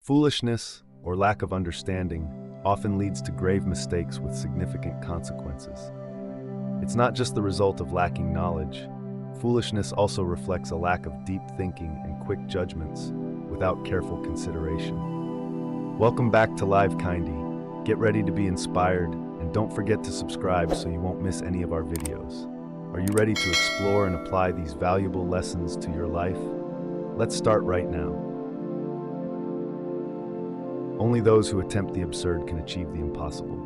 Foolishness, or lack of understanding, often leads to grave mistakes with significant consequences. It's not just the result of lacking knowledge. Foolishness also reflects a lack of deep thinking and quick judgments without careful consideration. Welcome back to Live Kindy. Get ready to be inspired, and don't forget to subscribe so you won't miss any of our videos. Are you ready to explore and apply these valuable lessons to your life? Let's start right now. Only those who attempt the absurd can achieve the impossible.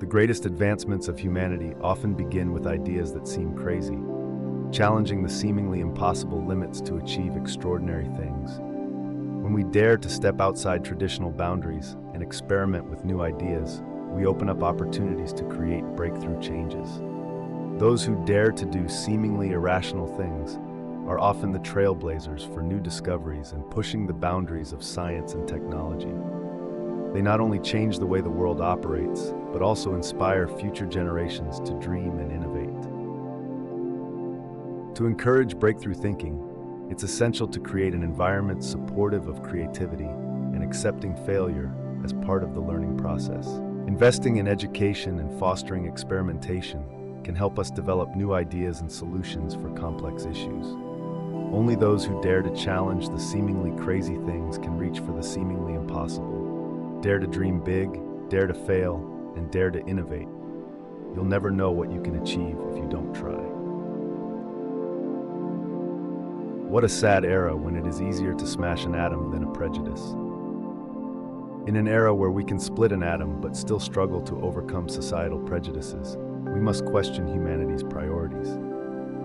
The greatest advancements of humanity often begin with ideas that seem crazy, challenging the seemingly impossible limits to achieve extraordinary things. When we dare to step outside traditional boundaries and experiment with new ideas, we open up opportunities to create breakthrough changes. Those who dare to do seemingly irrational things are often the trailblazers for new discoveries and pushing the boundaries of science and technology. They not only change the way the world operates, but also inspire future generations to dream and innovate. To encourage breakthrough thinking, it's essential to create an environment supportive of creativity and accepting failure as part of the learning process. Investing in education and fostering experimentation can help us develop new ideas and solutions for complex issues. Only those who dare to challenge the seemingly crazy things can reach for the seemingly impossible. Dare to dream big, dare to fail, and dare to innovate. You'll never know what you can achieve if you don't try. What a sad era when it is easier to smash an atom than a prejudice. In an era where we can split an atom but still struggle to overcome societal prejudices, we must question humanity's priorities.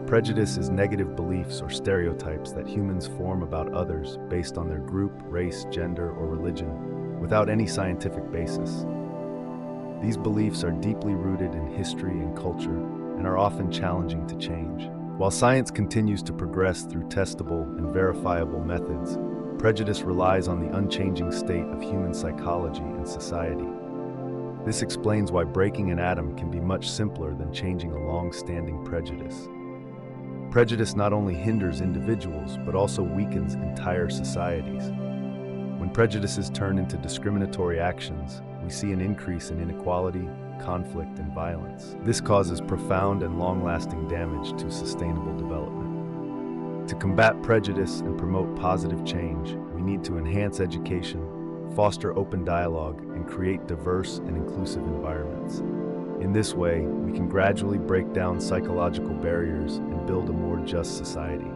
Prejudice is negative beliefs or stereotypes that humans form about others based on their group, race, gender, or religion, without any scientific basis. These beliefs are deeply rooted in history and culture and are often challenging to change. While science continues to progress through testable and verifiable methods, prejudice relies on the unchanging state of human psychology and society. This explains why breaking an atom can be much simpler than changing a long-standing prejudice. Prejudice not only hinders individuals, but also weakens entire societies. When prejudices turn into discriminatory actions, we see an increase in inequality, conflict, and violence. This causes profound and long-lasting damage to sustainable development. To combat prejudice and promote positive change, we need to enhance education, foster open dialogue, and create diverse and inclusive environments. In this way, we can gradually break down psychological barriers and build a more just society.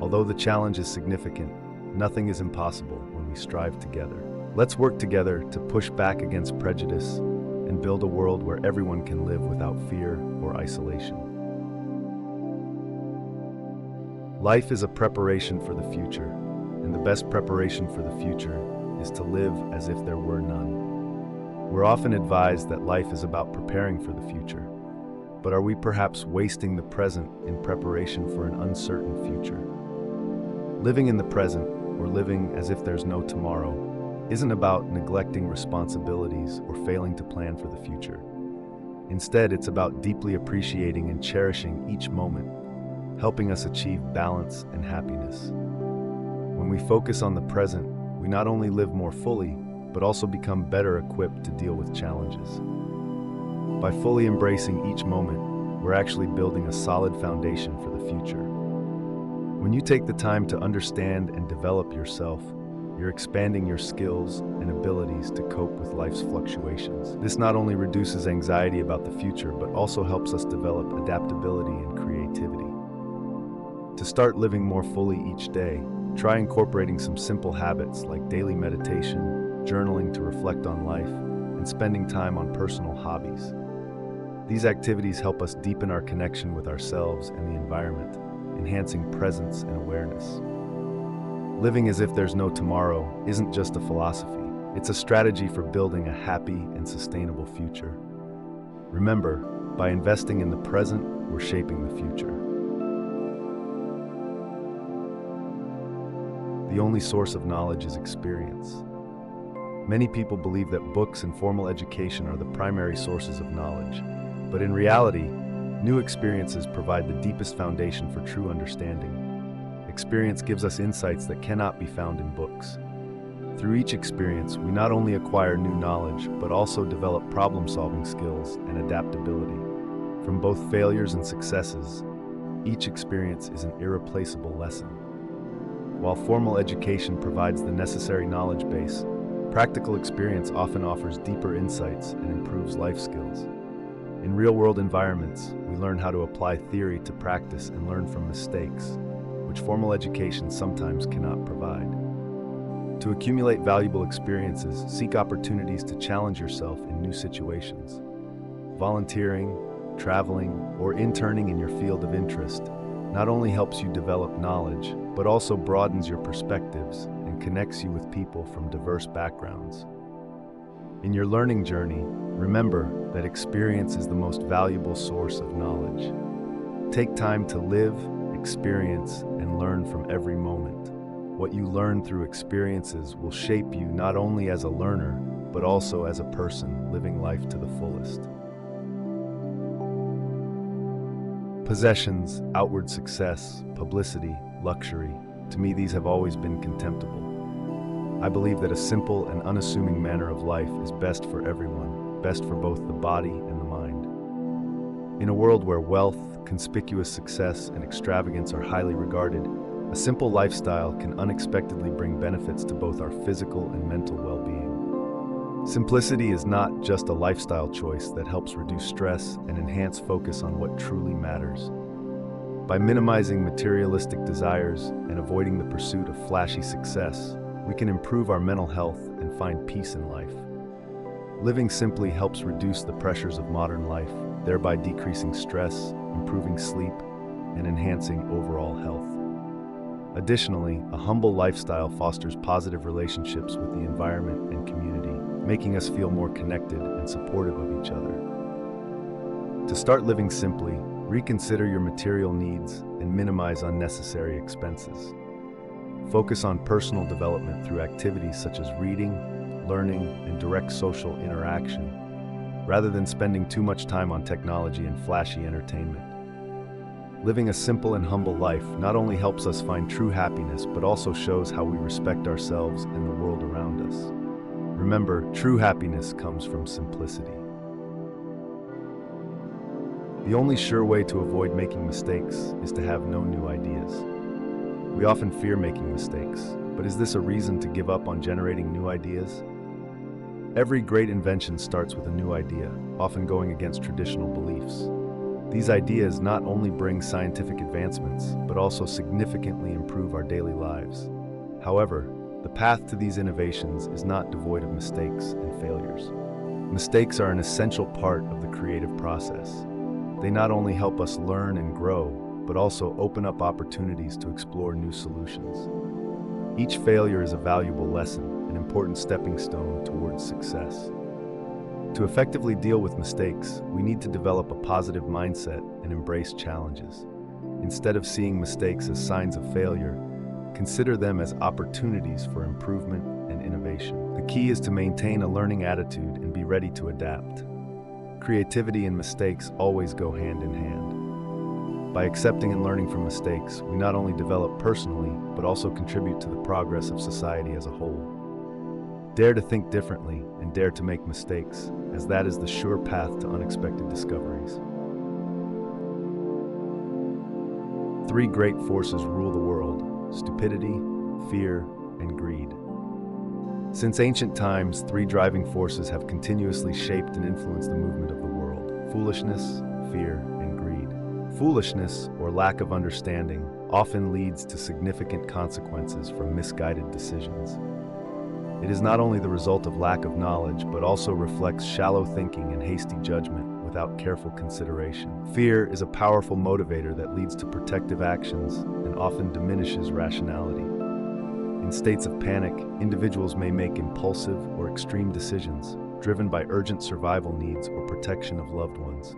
Although the challenge is significant, nothing is impossible when we strive together. Let's work together to push back against prejudice and build a world where everyone can live without fear or isolation. Life is a preparation for the future, and the best preparation for the future is to live as if there were none. We're often advised that life is about preparing for the future, but are we perhaps wasting the present in preparation for an uncertain future? Living in the present, or living as if there's no tomorrow, isn't about neglecting responsibilities or failing to plan for the future. Instead, it's about deeply appreciating and cherishing each moment, helping us achieve balance and happiness. When we focus on the present, we not only live more fully, but also become better equipped to deal with challenges. By fully embracing each moment, we're actually building a solid foundation for the future. When you take the time to understand and develop yourself, you're expanding your skills and abilities to cope with life's fluctuations. This not only reduces anxiety about the future, but also helps us develop adaptability and creativity. To start living more fully each day, try incorporating some simple habits like daily meditation, journaling to reflect on life, and spending time on personal hobbies. These activities help us deepen our connection with ourselves and the environment, enhancing presence and awareness. Living as if there's no tomorrow isn't just a philosophy. It's a strategy for building a happy and sustainable future. Remember, by investing in the present, we're shaping the future. The only source of knowledge is experience. Many people believe that books and formal education are the primary sources of knowledge, but in reality, new experiences provide the deepest foundation for true understanding. experience gives us insights that cannot be found in books. Through each experience, we not only acquire new knowledge, but also develop problem-solving skills and adaptability. From both failures and successes, each experience is an irreplaceable lesson. While formal education provides the necessary knowledge base, practical experience often offers deeper insights and improves life skills. In real-world environments, we learn how to apply theory to practice and learn from mistakes, which formal education sometimes cannot provide. To accumulate valuable experiences, seek opportunities to challenge yourself in new situations. Volunteering, traveling, or interning in your field of interest not only helps you develop knowledge, but also broadens your perspectives and connects you with people from diverse backgrounds. In your learning journey, remember that experience is the most valuable source of knowledge. Take time to live, experience, and learn from every moment. What you learn through experiences will shape you not only as a learner, but also as a person living life to the fullest. Possessions, outward success, publicity, luxury, to me these have always been contemptible. I believe that a simple and unassuming manner of life is best for everyone, best for both the body and the mind. In a world where wealth, conspicuous success, and extravagance are highly regarded, a simple lifestyle can unexpectedly bring benefits to both our physical and mental well-being. Simplicity is not just a lifestyle choice that helps reduce stress and enhance focus on what truly matters. By minimizing materialistic desires and avoiding the pursuit of flashy success, we can improve our mental health and find peace in life. Living simply helps reduce the pressures of modern life, thereby decreasing stress, improving sleep, and enhancing overall health. Additionally, a humble lifestyle fosters positive relationships with the environment and community, making us feel more connected and supportive of each other. To start living simply, reconsider your material needs and minimize unnecessary expenses. Focus on personal development through activities such as reading, learning, and direct social interaction, rather than spending too much time on technology and flashy entertainment. Living a simple and humble life not only helps us find true happiness, but also shows how we respect ourselves and the world around us. Remember, true happiness comes from simplicity. The only sure way to avoid making mistakes is to have no new ideas. We often fear making mistakes, but is this a reason to give up on generating new ideas? Every great invention starts with a new idea, often going against traditional beliefs. These ideas not only bring scientific advancements, but also significantly improve our daily lives. However, the path to these innovations is not devoid of mistakes and failures. Mistakes are an essential part of the creative process. They not only help us learn and grow, but also open up opportunities to explore new solutions. Each failure is a valuable lesson, an important stepping stone towards success. To effectively deal with mistakes, we need to develop a positive mindset and embrace challenges. Instead of seeing mistakes as signs of failure, consider them as opportunities for improvement and innovation. The key is to maintain a learning attitude and be ready to adapt. Creativity and mistakes always go hand in hand. By accepting and learning from mistakes, we not only develop personally, but also contribute to the progress of society as a whole. Dare to think differently and dare to make mistakes, as that is the sure path to unexpected discoveries. 3 great forces rule the world: stupidity, fear, and greed. Since ancient times, 3 driving forces have continuously shaped and influenced the movement of the world: foolishness, fear, and greed. Foolishness, or lack of understanding, often leads to significant consequences from misguided decisions. It is not only the result of lack of knowledge, but also reflects shallow thinking and hasty judgment without careful consideration. Fear is a powerful motivator that leads to protective actions and often diminishes rationality. In states of panic, individuals may make impulsive or extreme decisions, driven by urgent survival needs or protection of loved ones.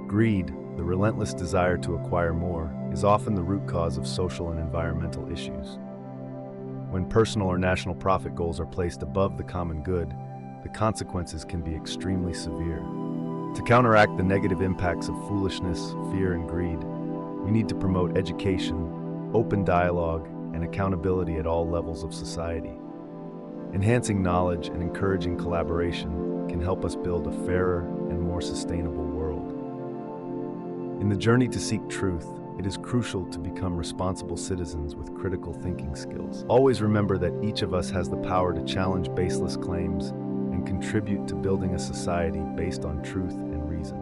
Greed, the relentless desire to acquire more, is often the root cause of social and environmental issues. When personal or national profit goals are placed above the common good, the consequences can be extremely severe. To counteract the negative impacts of foolishness, fear, and greed, we need to promote education, open dialogue, and accountability at all levels of society. Enhancing knowledge and encouraging collaboration can help us build a fairer and more sustainable world. In the journey to seek truth, it is crucial to become responsible citizens with critical thinking skills. Always remember that each of us has the power to challenge baseless claims and contribute to building a society based on truth and reason.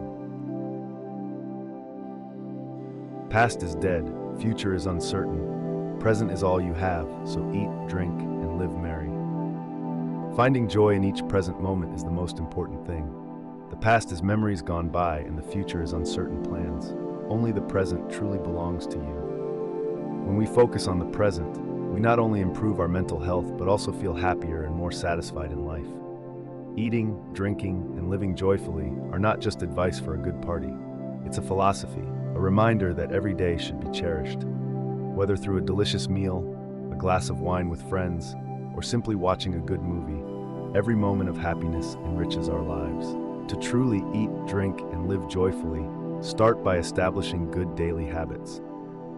Past is dead, future is uncertain, present is all you have, so eat, drink, and live merry. Finding joy in each present moment is the most important thing. The past is memories gone by, and the future is uncertain plans. Only the present truly belongs to you. When we focus on the present, we not only improve our mental health, but also feel happier and more satisfied in life. Eating, drinking, and living joyfully are not just advice for a good party. It's a philosophy, a reminder that every day should be cherished. Whether through a delicious meal, a glass of wine with friends, or simply watching a good movie, every moment of happiness enriches our lives. To truly eat, drink, and live joyfully, start by establishing good daily habits.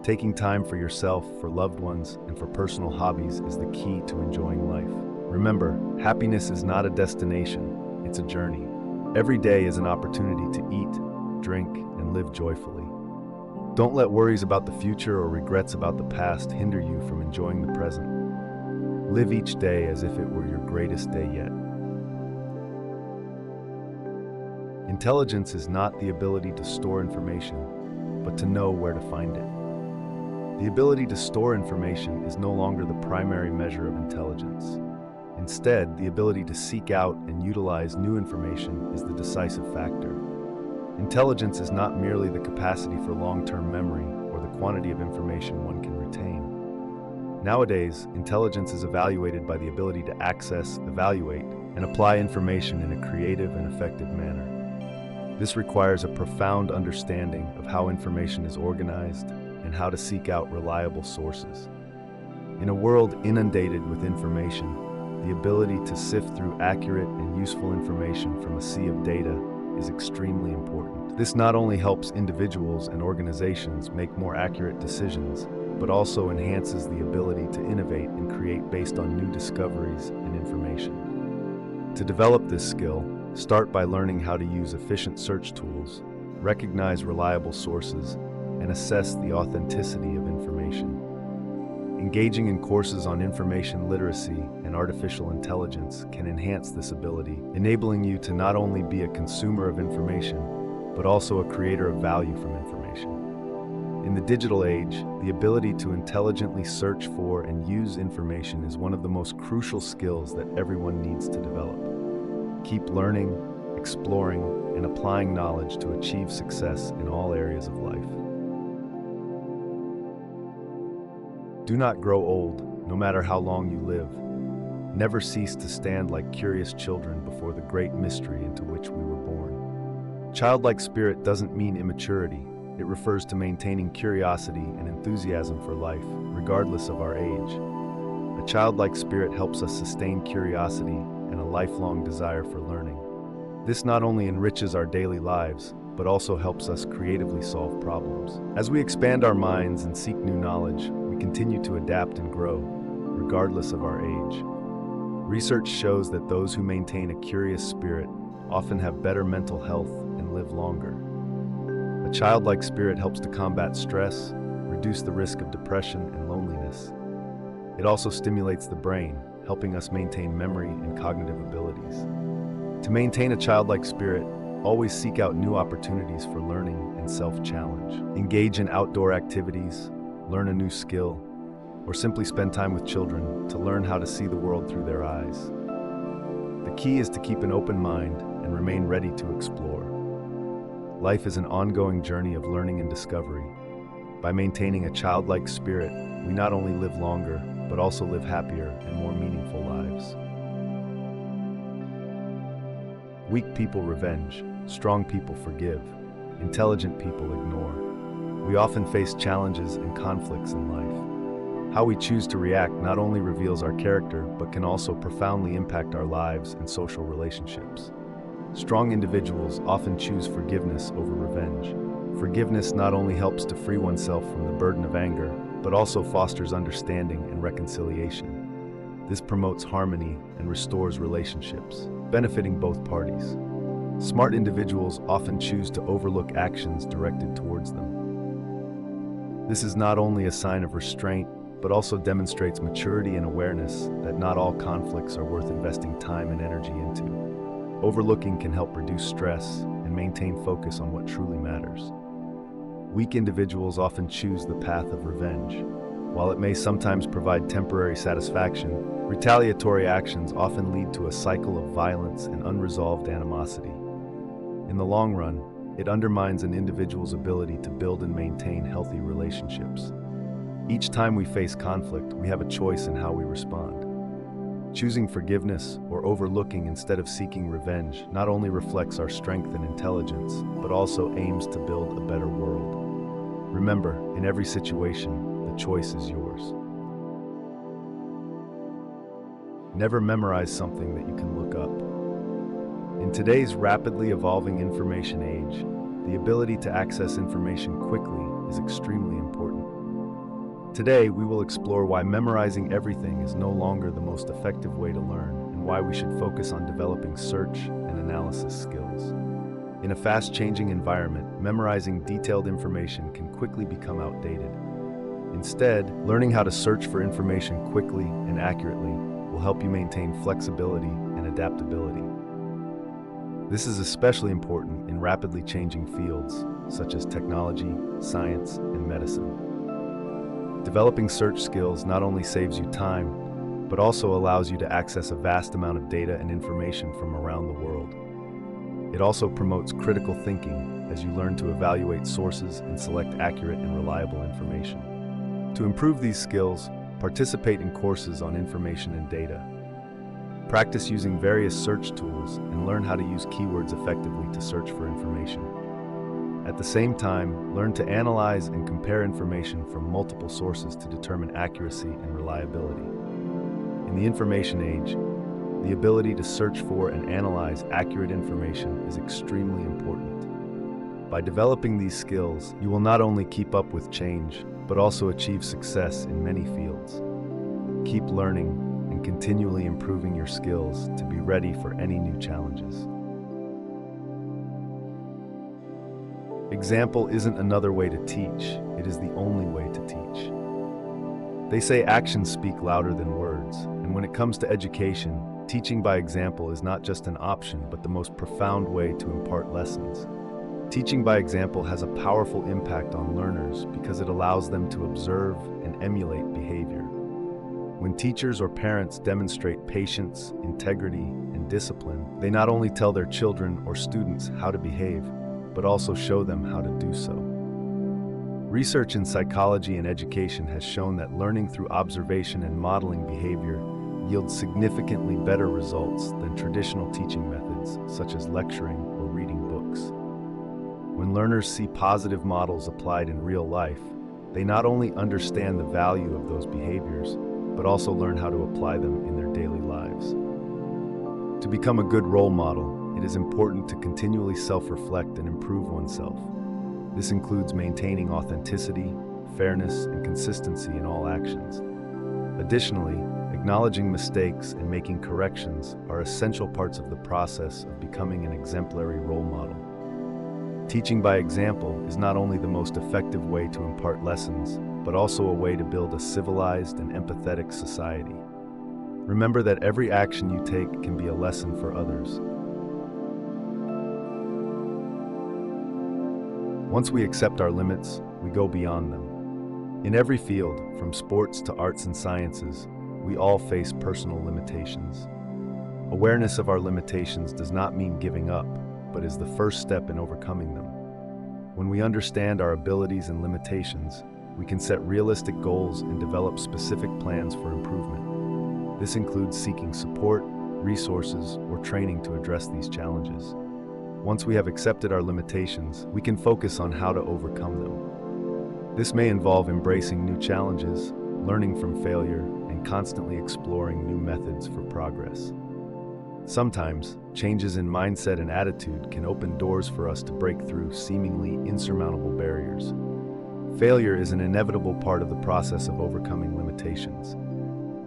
Taking time for yourself, for loved ones, and for personal hobbies is the key to enjoying life. Remember, happiness is not a destination, it's a journey. Every day is an opportunity to eat, drink, and live joyfully. Don't let worries about the future or regrets about the past hinder you from enjoying the present. Live each day as if it were your greatest day yet. Intelligence is not the ability to store information, but to know where to find it. The ability to store information is no longer the primary measure of intelligence. Instead, the ability to seek out and utilize new information is the decisive factor. Intelligence is not merely the capacity for long-term memory or the quantity of information one can retain. Nowadays, intelligence is evaluated by the ability to access, evaluate, and apply information in a creative and effective manner. This requires a profound understanding of how information is organized and how to seek out reliable sources. In a world inundated with information, the ability to sift through accurate and useful information from a sea of data is extremely important. This not only helps individuals and organizations make more accurate decisions, but also enhances the ability to innovate and create based on new discoveries and information. To develop this skill, start by learning how to use efficient search tools, recognize reliable sources, and assess the authenticity of information. Engaging in courses on information literacy and artificial intelligence can enhance this ability, enabling you to not only be a consumer of information, but also a creator of value from information. In the digital age, the ability to intelligently search for and use information is one of the most crucial skills that everyone needs to develop. Keep learning, exploring, and applying knowledge to achieve success in all areas of life. Do not grow old, no matter how long you live. Never cease to stand like curious children before the great mystery into which we were born. Childlike spirit doesn't mean immaturity. It refers to maintaining curiosity and enthusiasm for life, regardless of our age. A childlike spirit helps us sustain curiosity and a lifelong desire for learning. This not only enriches our daily lives, but also helps us creatively solve problems. As we expand our minds and seek new knowledge, we continue to adapt and grow, regardless of our age. Research shows that those who maintain a curious spirit often have better mental health and live longer. A childlike spirit helps to combat stress, reduce the risk of depression and loneliness. It also stimulates the brain, helping us maintain memory and cognitive abilities. To maintain a childlike spirit, always seek out new opportunities for learning and self-challenge. Engage in outdoor activities, learn a new skill, or simply spend time with children to learn how to see the world through their eyes. The key is to keep an open mind and remain ready to explore. Life is an ongoing journey of learning and discovery. By maintaining a childlike spirit, we not only live longer, but also live happier and more meaningful lives. Weak people revenge, strong people forgive, intelligent people ignore. We often face challenges and conflicts in life. How we choose to react not only reveals our character, but can also profoundly impact our lives and social relationships. Strong individuals often choose forgiveness over revenge. Forgiveness not only helps to free oneself from the burden of anger, but also fosters understanding and reconciliation. This promotes harmony and restores relationships, benefiting both parties. Smart individuals often choose to overlook actions directed towards them. This is not only a sign of restraint, but also demonstrates maturity and awareness that not all conflicts are worth investing time and energy into. Overlooking can help reduce stress and maintain focus on what truly matters. Weak individuals often choose the path of revenge. While it may sometimes provide temporary satisfaction, retaliatory actions often lead to a cycle of violence and unresolved animosity. In the long run, it undermines an individual's ability to build and maintain healthy relationships. Each time we face conflict, we have a choice in how we respond. Choosing forgiveness or overlooking instead of seeking revenge not only reflects our strength and intelligence, but also aims to build a better world. Remember, in every situation, the choice is yours. Never memorize something that you can look up. In today's rapidly evolving information age, the ability to access information quickly is extremely important. Today, we will explore why memorizing everything is no longer the most effective way to learn, and why we should focus on developing search and analysis skills. In a fast-changing environment, memorizing detailed information can quickly become outdated. Instead, learning how to search for information quickly and accurately will help you maintain flexibility and adaptability. This is especially important in rapidly changing fields, such as technology, science, and medicine. Developing search skills not only saves you time, but also allows you to access a vast amount of data and information from around the world. It also promotes critical thinking as you learn to evaluate sources and select accurate and reliable information. To improve these skills, participate in courses on information and data. Practice using various search tools and learn how to use keywords effectively to search for information. At the same time, learn to analyze and compare information from multiple sources to determine accuracy and reliability. In the information age, the ability to search for and analyze accurate information is extremely important. By developing these skills, you will not only keep up with change, but also achieve success in many fields. Keep learning and continually improving your skills to be ready for any new challenges. Example isn't another way to teach, it is the only way to teach. They say actions speak louder than words, and when it comes to education, teaching by example is not just an option, but the most profound way to impart lessons. Teaching by example has a powerful impact on learners because it allows them to observe and emulate behavior. When teachers or parents demonstrate patience, integrity, and discipline, they not only tell their children or students how to behave, but also show them how to do so. Research in psychology and education has shown that learning through observation and modeling behavior yields significantly better results than traditional teaching methods, such as lecturing or reading books. When learners see positive models applied in real life, they not only understand the value of those behaviors, but also learn how to apply them in their daily lives. To become a good role model, it is important to continually self-reflect and improve oneself. This includes maintaining authenticity, fairness, and consistency in all actions. Additionally, acknowledging mistakes and making corrections are essential parts of the process of becoming an exemplary role model. Teaching by example is not only the most effective way to impart lessons, but also a way to build a civilized and empathetic society. Remember that every action you take can be a lesson for others. Once we accept our limits, we go beyond them. In every field, from sports to arts and sciences, we all face personal limitations. Awareness of our limitations does not mean giving up, but is the first step in overcoming them. When we understand our abilities and limitations, we can set realistic goals and develop specific plans for improvement. This includes seeking support, resources, or training to address these challenges. Once we have accepted our limitations, we can focus on how to overcome them. This may involve embracing new challenges, learning from failure, and constantly exploring new methods for progress. Sometimes, changes in mindset and attitude can open doors for us to break through seemingly insurmountable barriers. Failure is an inevitable part of the process of overcoming limitations.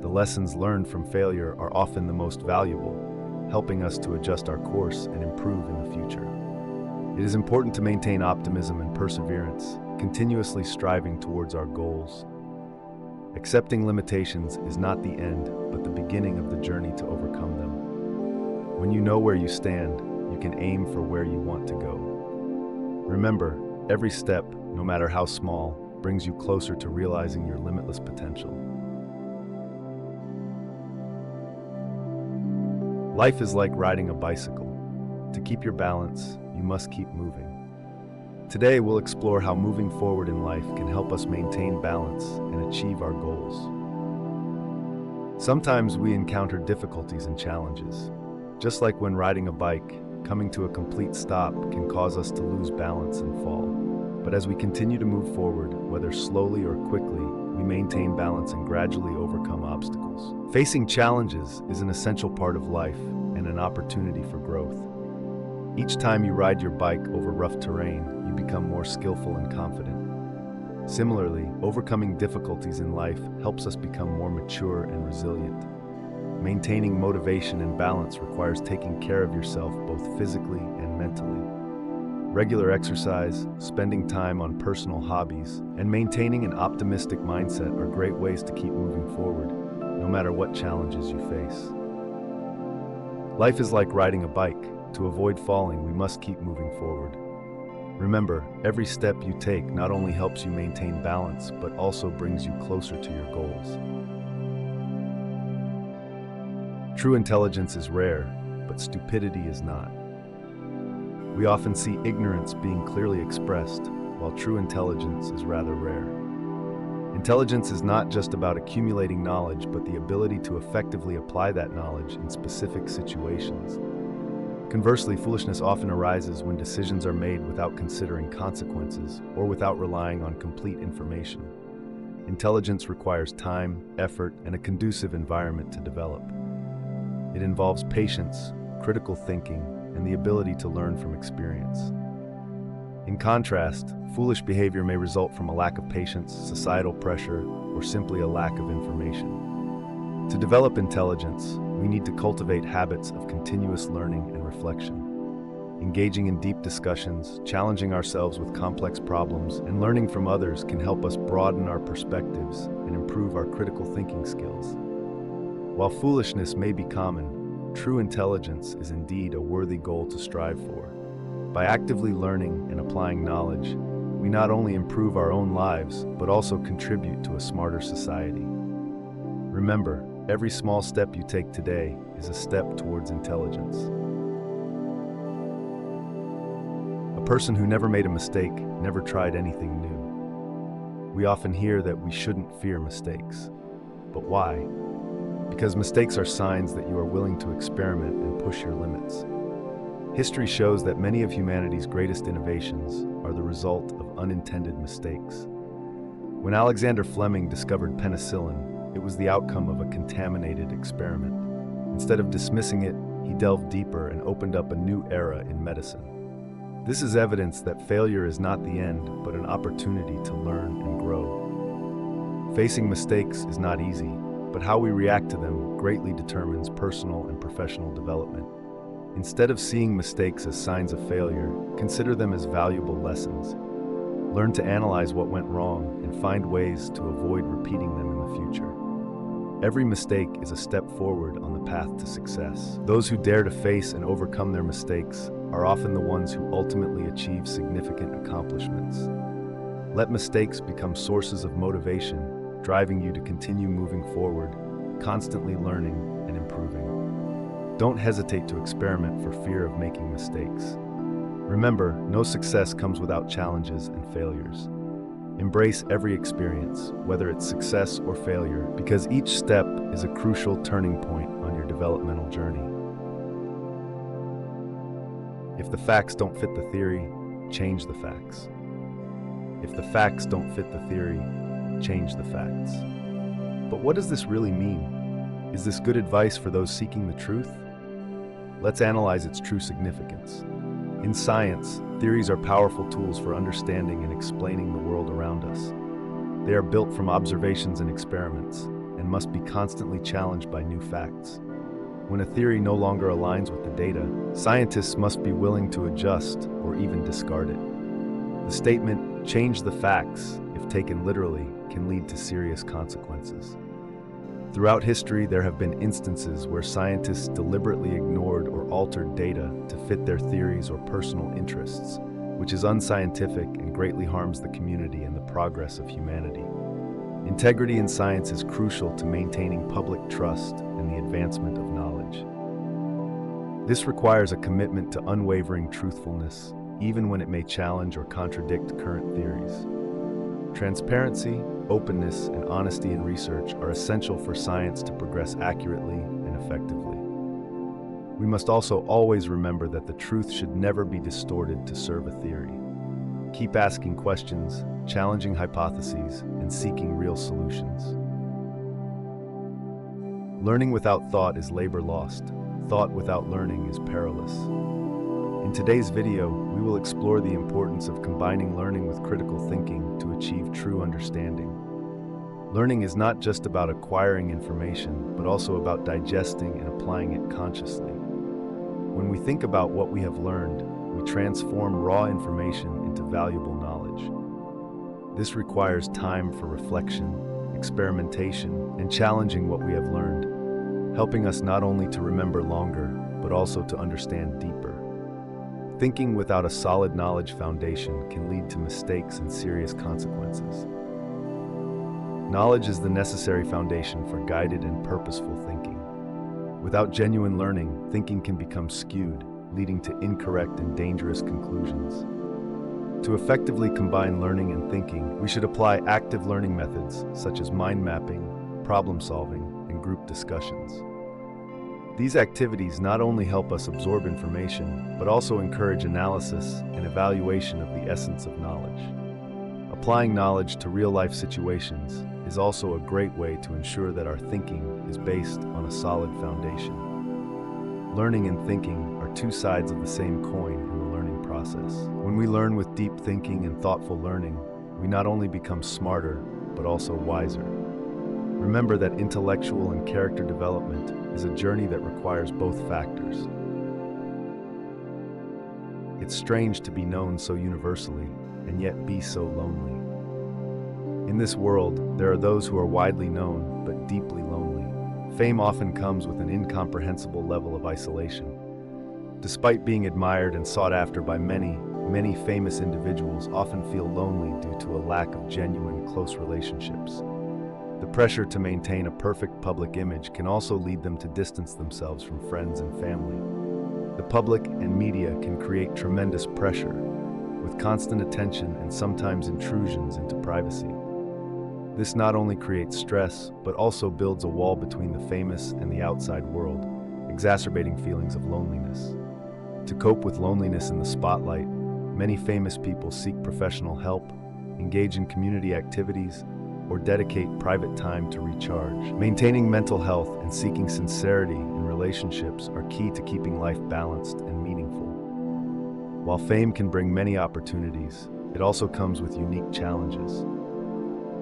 The lessons learned from failure are often the most valuable, helping us to adjust our course and improve in the future. It is important to maintain optimism and perseverance, continuously striving towards our goals. Accepting limitations is not the end, but the beginning of the journey to overcome them. When you know where you stand, you can aim for where you want to go. Remember, every step, no matter how small, brings you closer to realizing your limitless potential. Life is like riding a bicycle. To keep your balance, you must keep moving. Today, we'll explore how moving forward in life can help us maintain balance and achieve our goals. Sometimes we encounter difficulties and challenges. Just like when riding a bike, coming to a complete stop can cause us to lose balance and fall. But as we continue to move forward, whether slowly or quickly, we maintain balance and gradually overcome obstacles. Facing challenges is an essential part of life and an opportunity for growth. Each time you ride your bike over rough terrain, you become more skillful and confident. Similarly, overcoming difficulties in life helps us become more mature and resilient. Maintaining motivation and balance requires taking care of yourself both physically and mentally. Regular exercise, spending time on personal hobbies, and maintaining an optimistic mindset are great ways to keep moving forward, no matter what challenges you face. Life is like riding a bike. To avoid falling, we must keep moving forward. Remember, every step you take not only helps you maintain balance, but also brings you closer to your goals. True intelligence is rare, but stupidity is not. We often see ignorance being clearly expressed, while true intelligence is rather rare. Intelligence is not just about accumulating knowledge, but the ability to effectively apply that knowledge in specific situations. Conversely, foolishness often arises when decisions are made without considering consequences or without relying on complete information. Intelligence requires time, effort, and a conducive environment to develop. It involves patience, critical thinking, and the ability to learn from experience. In contrast, foolish behavior may result from a lack of patience, societal pressure, or simply a lack of information. To develop intelligence, we need to cultivate habits of continuous learning and reflection. Engaging in deep discussions, challenging ourselves with complex problems, and learning from others can help us broaden our perspectives and improve our critical thinking skills. While foolishness may be common, true intelligence is indeed a worthy goal to strive for. By actively learning and applying knowledge, we not only improve our own lives, but also contribute to a smarter society. Remember, every small step you take today is a step towards intelligence. A person who never made a mistake never tried anything new. We often hear that we shouldn't fear mistakes. But why? Because mistakes are signs that you are willing to experiment and push your limits. History shows that many of humanity's greatest innovations are the result of unintended mistakes. When Alexander Fleming discovered penicillin, it was the outcome of a contaminated experiment. Instead of dismissing it, he delved deeper and opened up a new era in medicine. This is evidence that failure is not the end, but an opportunity to learn and grow. Facing mistakes is not easy, but how we react to them greatly determines personal and professional development. Instead of seeing mistakes as signs of failure, consider them as valuable lessons. Learn to analyze what went wrong and find ways to avoid repeating them in the future. Every mistake is a step forward on the path to success. Those who dare to face and overcome their mistakes are often the ones who ultimately achieve significant accomplishments. Let mistakes become sources of motivation, driving you to continue moving forward, constantly learning and improving. Don't hesitate to experiment for fear of making mistakes. Remember, no success comes without challenges and failures. Embrace every experience, whether it's success or failure, because each step is a crucial turning point on your developmental journey. If the facts don't fit the theory, change the facts. If the facts don't fit the theory, change the facts. But what does this really mean? Is this good advice for those seeking the truth? Let's analyze its true significance. In science, Theories are powerful tools for understanding and explaining the world around us. They are built from observations and experiments, and must be constantly challenged by new facts. When a theory no longer aligns with the data, scientists must be willing to adjust or even discard it. The statement, "change the facts," if taken literally, can lead to serious consequences. Throughout history, there have been instances where scientists deliberately ignored or altered data to fit their theories or personal interests, which is unscientific and greatly harms the community and the progress of humanity. Integrity in science is crucial to maintaining public trust and the advancement of knowledge. This requires a commitment to unwavering truthfulness, even when it may challenge or contradict current theories. Transparency, openness, and honesty in research are essential for science to progress accurately and effectively. We must also always remember that the truth should never be distorted to serve a theory. Keep asking questions, challenging hypotheses, and seeking real solutions. Learning without thought is labor lost. Thought without learning is perilous. In today's video, we will explore the importance of combining learning with critical thinking to achieve true understanding. Learning is not just about acquiring information, but also about digesting and applying it consciously. When we think about what we have learned, we transform raw information into valuable knowledge. This requires time for reflection, experimentation, and challenging what we have learned, helping us not only to remember longer, but also to understand deeper. Thinking without a solid knowledge foundation can lead to mistakes and serious consequences. Knowledge is the necessary foundation for guided and purposeful thinking. Without genuine learning, thinking can become skewed, leading to incorrect and dangerous conclusions. To effectively combine learning and thinking, we should apply active learning methods such as mind mapping, problem solving, and group discussions. These activities not only help us absorb information, but also encourage analysis and evaluation of the essence of knowledge. Applying knowledge to real-life situations is also a great way to ensure that our thinking is based on a solid foundation. Learning and thinking are two sides of the same coin in the learning process. When we learn with deep thinking and thoughtful learning, we not only become smarter, but also wiser. Remember that intellectual and character development is a journey that requires both factors. It's strange to be known so universally and yet be so lonely. In this world, there are those who are widely known but deeply lonely. Fame often comes with an incomprehensible level of isolation. Despite being admired and sought after by many famous individuals often feel lonely due to a lack of genuine, close relationships. The pressure to maintain a perfect public image can also lead them to distance themselves from friends and family. The public and media can create tremendous pressure, with constant attention and sometimes intrusions into privacy. This not only creates stress, but also builds a wall between the famous and the outside world, exacerbating feelings of loneliness. To cope with loneliness in the spotlight, many famous people seek professional help, engage in community activities, or dedicate private time to recharge. Maintaining mental health and seeking sincerity in relationships are key to keeping life balanced and meaningful. While fame can bring many opportunities, it also comes with unique challenges.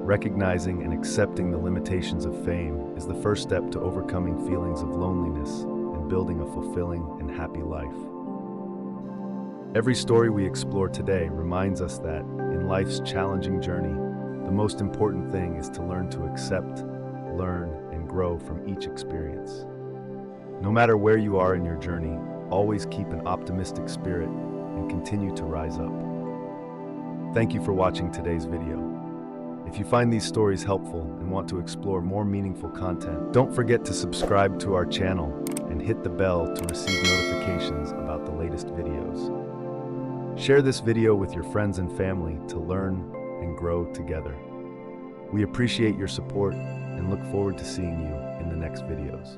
Recognizing and accepting the limitations of fame is the first step to overcoming feelings of loneliness and building a fulfilling and happy life. Every story we explore today reminds us that, in life's challenging journey, the most important thing is to learn to accept, learn, and grow from each experience. No matter where you are in your journey, always keep an optimistic spirit and continue to rise up. Thank you for watching today's video. If you find these stories helpful and want to explore more meaningful content, don't forget to subscribe to our channel and hit the bell to receive notifications about the latest videos. Share this video with your friends and family to learn and grow together. We appreciate your support and look forward to seeing you in the next videos.